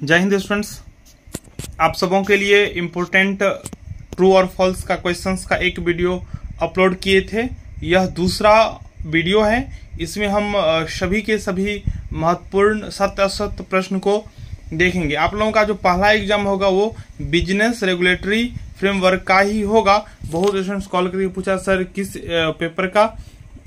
जय हिंद स्टूडेंट्स, आप सबों के लिए इम्पोर्टेंट ट्रू और फॉल्स का क्वेश्चंस का एक वीडियो अपलोड किए थे। यह दूसरा वीडियो है। इसमें हम सभी के सभी महत्वपूर्ण सत्य असत्य प्रश्न को देखेंगे। आप लोगों का जो पहला एग्जाम होगा वो बिजनेस रेगुलेटरी फ्रेमवर्क का ही होगा। बहुत स्टूडेंट्स कॉल करके पूछा सर किस पेपर का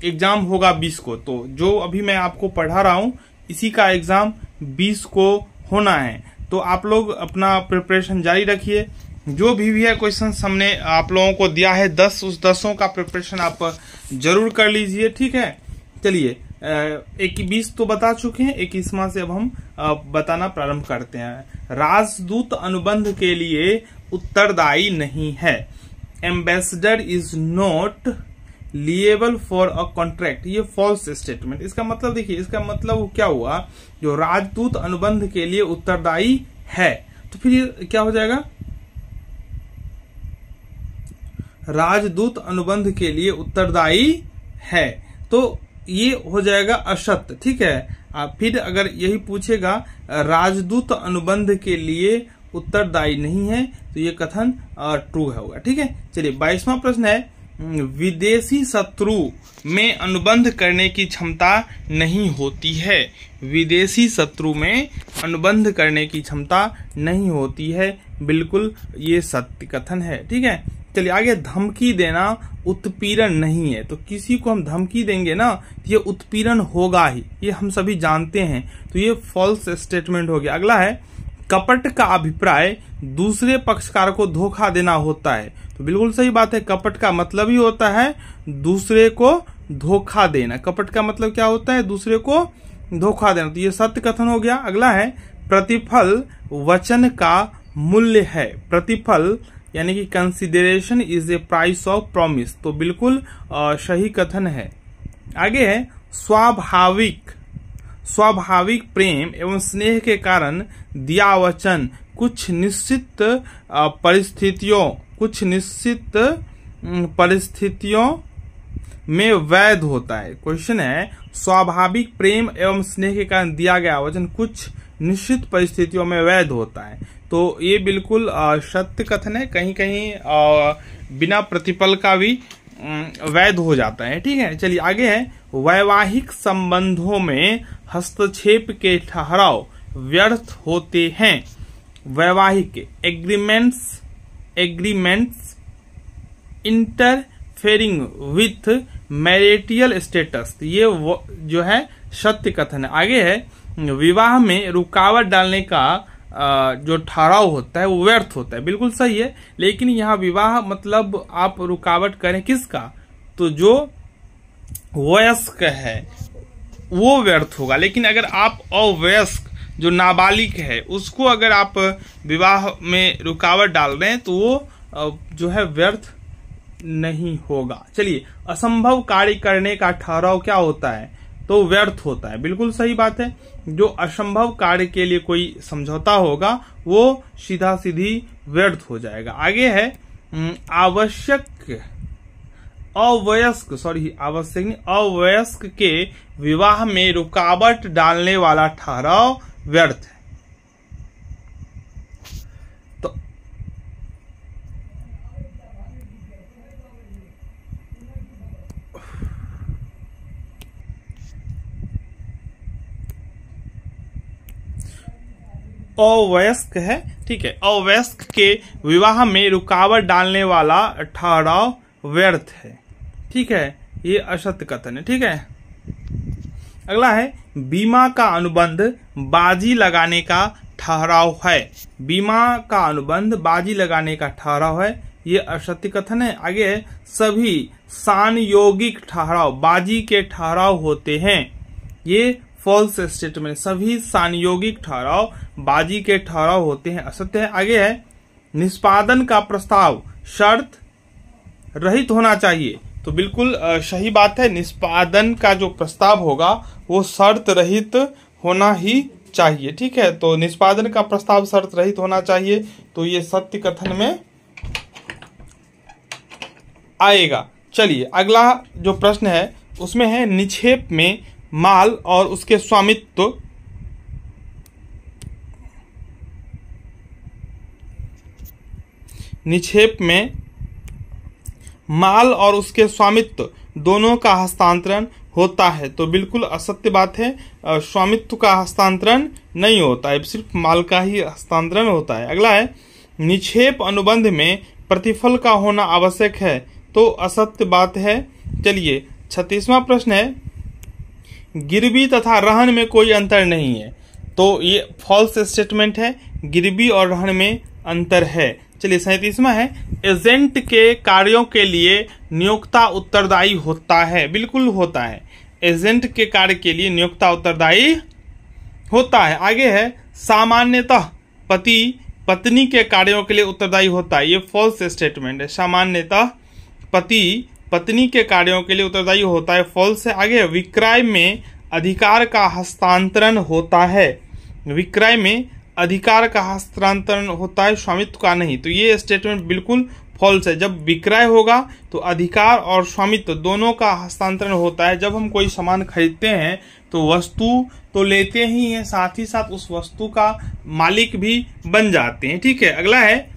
एग्जाम होगा 20 को। तो जो अभी मैं आपको पढ़ा रहा हूँ इसी का एग्जाम 20 को होना है। तो आप लोग अपना प्रिपरेशन जारी रखिए। जो भी है क्वेश्चन हमने आप लोगों को दिया है 10, उस 10 का प्रिपरेशन आप जरूर कर लीजिए। ठीक है, चलिए 21 तो बता चुके हैं, 21वां से अब हम बताना प्रारंभ करते हैं। राजदूत अनुबंध के लिए उत्तरदायी नहीं है। Ambassador is not liable for a contract. ये फॉल्स स्टेटमेंट। इसका मतलब देखिए, इसका मतलब क्या हुआ, जो राजदूत अनुबंध के लिए उत्तरदायी है, तो फिर ये क्या हो जाएगा, राजदूत अनुबंध के लिए उत्तरदायी है, तो ये हो जाएगा असत्य। ठीक है, फिर अगर यही पूछेगा राजदूत अनुबंध के लिए उत्तरदायी नहीं है, तो ये कथन ट्रू होगा। ठीक है, चलिए 22वां प्रश्न है, विदेशी शत्रु में अनुबंध करने की क्षमता नहीं होती है। विदेशी शत्रु में अनुबंध करने की क्षमता नहीं होती है, बिल्कुल ये सत्य कथन है। ठीक है, चलिए आगे, धमकी देना उत्पीड़न नहीं है। तो किसी को हम धमकी देंगे ना, ये उत्पीड़न होगा ही, ये हम सभी जानते हैं, तो ये फॉल्स स्टेटमेंट हो गया। अगला है, कपट का अभिप्राय दूसरे पक्षकार को धोखा देना होता है। तो बिल्कुल सही बात है, कपट का मतलब ही होता है दूसरे को धोखा देना। कपट का मतलब क्या होता है, दूसरे को धोखा देना, तो ये सत्य कथन हो गया। अगला है, प्रतिफल वचन का मूल्य है। प्रतिफल यानी कि consideration is a price of promise, तो बिल्कुल सही कथन है। आगे है, स्वाभाविक प्रेम एवं स्नेह के कारण दिया वचन कुछ निश्चित परिस्थितियों में वैध होता है। क्वेश्चन है, स्वाभाविक प्रेम एवं स्नेह के कारण दिया गया वचन कुछ निश्चित परिस्थितियों में वैध होता है, तो ये बिल्कुल सत्य कथन है। कहीं कहीं बिना प्रतिफल का भी वैध हो जाता है। ठीक है, चलिए आगे है, वैवाहिक संबंधों में हस्तक्षेप के ठहराव व्यर्थ होते हैं। वैवाहिक agreements interfering with marital status, ये जो है सत्य कथन है। आगे है, विवाह में रुकावट डालने का जो ठहराव होता है वो व्यर्थ होता है, बिल्कुल सही है। लेकिन यहाँ विवाह मतलब आप रुकावट करें किसका, तो जो वयस्क है वो व्यर्थ होगा। लेकिन अगर आप अवयस्क जो नाबालिग है उसको अगर आप विवाह में रुकावट डाल रहे हैं तो वो जो है व्यर्थ नहीं होगा। चलिए, असंभव कार्य करने का ठहराव क्या होता है, तो व्यर्थ होता है, बिल्कुल सही बात है। जो असंभव कार्य के लिए कोई समझौता होगा वो सीधा सीधी व्यर्थ हो जाएगा। आगे है, अवयस्क के विवाह में रुकावट डालने वाला ठहराव व्यर्थ है। तो अवयस्क है, ठीक है, अवयस्क के विवाह में रुकावट डालने वाला ठहराव व्यर्थ है। ठीक है, ये असत्य कथन है। ठीक है, अगला है, बीमा का अनुबंध बाजी लगाने का ठहराव है। बीमा का अनुबंध बाजी लगाने का ठहराव है, ये असत्य कथन है। आगे है, सभी सांयोगिक ठहराव बाजी के ठहराव होते हैं, ये फॉल्स स्टेटमेंट। सभी सांयोगिक ठहराव बाजी के ठहराव होते हैं, असत्य है। आगे है, निष्पादन का प्रस्ताव शर्त रहित होना चाहिए, तो बिल्कुल सही बात है। निष्पादन का जो प्रस्ताव होगा वो शर्त रहित होना ही चाहिए। ठीक है, तो निष्पादन का प्रस्ताव शर्त रहित होना चाहिए, तो ये सत्य कथन में आएगा। चलिए अगला जो प्रश्न है उसमें है, निक्षेप में माल और उसके स्वामित्व निक्षेप में माल और उसके स्वामित्व दोनों का हस्तांतरण होता है, तो बिल्कुल असत्य बात है। स्वामित्व का हस्तांतरण नहीं होता है, सिर्फ माल का ही हस्तांतरण होता है। अगला है निक्षेप अनुबंध में प्रतिफल का होना आवश्यक है, तो असत्य बात है। चलिए 36वां प्रश्न है, गिरवी तथा रहन में कोई अंतर नहीं है, तो ये फॉल्स स्टेटमेंट है। गिरवी और रहन में अंतर है। चलिए 37वां है, एजेंट के कार्यों के लिए नियोक्ता उत्तरदायी होता है, बिल्कुल होता है। एजेंट के कार्य के लिए नियोक्ता उत्तरदायी होता है। आगे है, सामान्यतः पति पत्नी के कार्यों के लिए उत्तरदायी होता है, ये फॉल्स स्टेटमेंट है। सामान्यतः पति पत्नी के कार्यों के लिए उत्तरदायी होता है, फॉल्स है। आगे है, विक्रय में अधिकार का हस्तांतरण होता है। विक्रय में अधिकार का हस्तांतरण होता है, स्वामित्व का नहीं, तो ये स्टेटमेंट बिल्कुल फॉल्स है। जब विक्रय होगा तो अधिकार और स्वामित्व दोनों का हस्तांतरण होता है। जब हम कोई सामान खरीदते हैं तो वस्तु तो लेते ही हैं, साथ ही साथ उस वस्तु का मालिक भी बन जाते हैं। ठीक है, अगला है,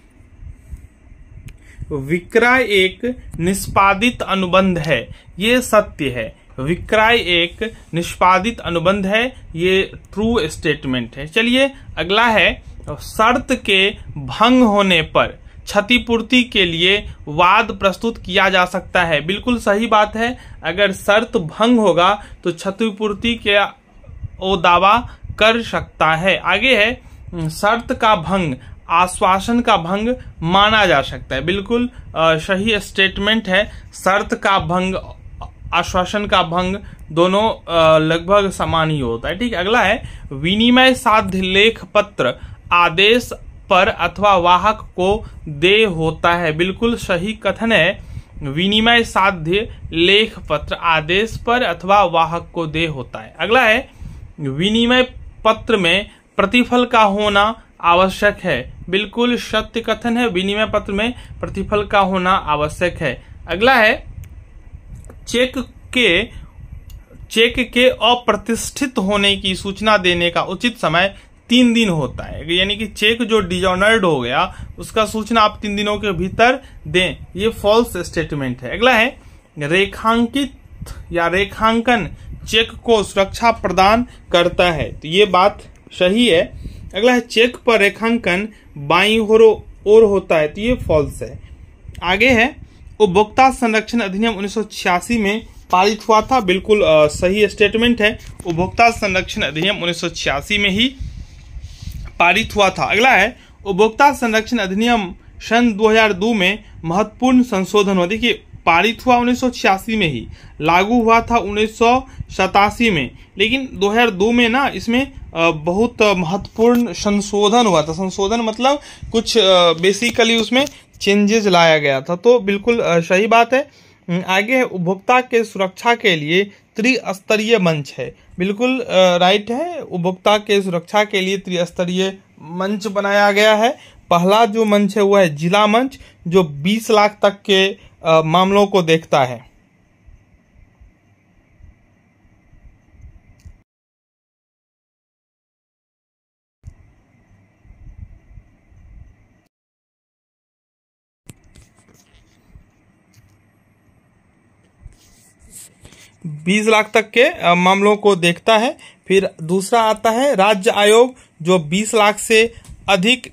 विक्रय एक निष्पादित अनुबंध है, ये सत्य है। विक्रय एक निष्पादित अनुबंध है, ये ट्रू स्टेटमेंट है। चलिए अगला है, शर्त के भंग होने पर क्षतिपूर्ति के लिए वाद प्रस्तुत किया जा सकता है, बिल्कुल सही बात है। अगर शर्त भंग होगा तो क्षतिपूर्ति के वो दावा कर सकता है। आगे है, शर्त का भंग आश्वासन का भंग माना जा सकता है, बिल्कुल सही स्टेटमेंट है। शर्त का भंग आश्वासन का भंग दोनों लगभग समान ही होता है। ठीक है, अगला है, विनिमय साध्य लेख पत्र आदेश पर अथवा वाहक को दे होता है, बिल्कुल सही कथन है। विनिमय साध्य लेख पत्र आदेश पर अथवा वाहक को दे होता है। अगला है, विनिमय पत्र में प्रतिफल का होना आवश्यक है, बिल्कुल सत्य कथन है। विनिमय पत्र में प्रतिफल का होना आवश्यक है। अगला है, चेक के अप्रतिष्ठित होने की सूचना देने का उचित समय 3 दिन होता है, यानी कि चेक जो डिजॉनर्ड हो गया उसका सूचना आप 3 दिनों के भीतर दें, ये फॉल्स स्टेटमेंट है। अगला है, रेखांकित या रेखांकन चेक को सुरक्षा प्रदान करता है, तो ये बात सही है। अगला है, चेक पर रेखांकन बाईं ओर होता है, तो ये फॉल्स है। आगे है, उपभोक्ता संरक्षण अधिनियम 1986 में पारित हुआ था, बिल्कुल सही स्टेटमेंट है। उपभोक्ता संरक्षण अधिनियम 1986 में ही पारित हुआ था। अगला है, उपभोक्ता संरक्षण अधिनियम सन 2002 में महत्वपूर्ण संशोधन हुआ। देखिए, पारित हुआ 1986 में ही, लागू हुआ था 1987 में, लेकिन 2002 में ना इसमें बहुत महत्वपूर्ण संशोधन हुआ था। संशोधन मतलब कुछ बेसिकली उसमें चेंजेस लाया गया था, तो बिल्कुल सही बात है। आगे है, उपभोक्ता के सुरक्षा के लिए त्रिस्तरीय मंच है, बिल्कुल राइट है। उपभोक्ता के सुरक्षा के लिए त्रिस्तरीय मंच बनाया गया है। पहला जो मंच है वो है जिला मंच, जो 20 लाख तक के मामलों को देखता है। बीस लाख तक के मामलों को देखता है। फिर दूसरा आता है राज्य आयोग, जो 20 लाख से अधिक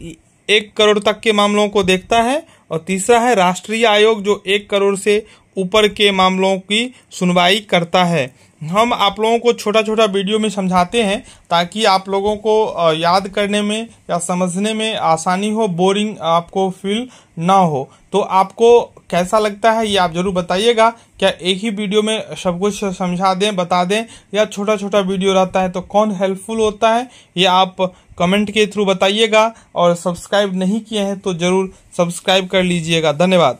1 करोड़ तक के मामलों को देखता है। और तीसरा है राष्ट्रीय आयोग, जो 1 करोड़ से ऊपर के मामलों की सुनवाई करता है। हम आप लोगों को छोटा छोटा वीडियो में समझाते हैं ताकि आप लोगों को याद करने में या समझने में आसानी हो, बोरिंग आपको फील ना हो। तो आपको कैसा लगता है ये आप जरूर बताइएगा। क्या एक ही वीडियो में सब कुछ समझा दें, बता दें, या छोटा छोटा वीडियो रहता है तो कौन हेल्पफुल होता है, ये आप कमेंट के थ्रू बताइएगा। और सब्सक्राइब नहीं किए हैं तो जरूर सब्सक्राइब कर लीजिएगा। धन्यवाद।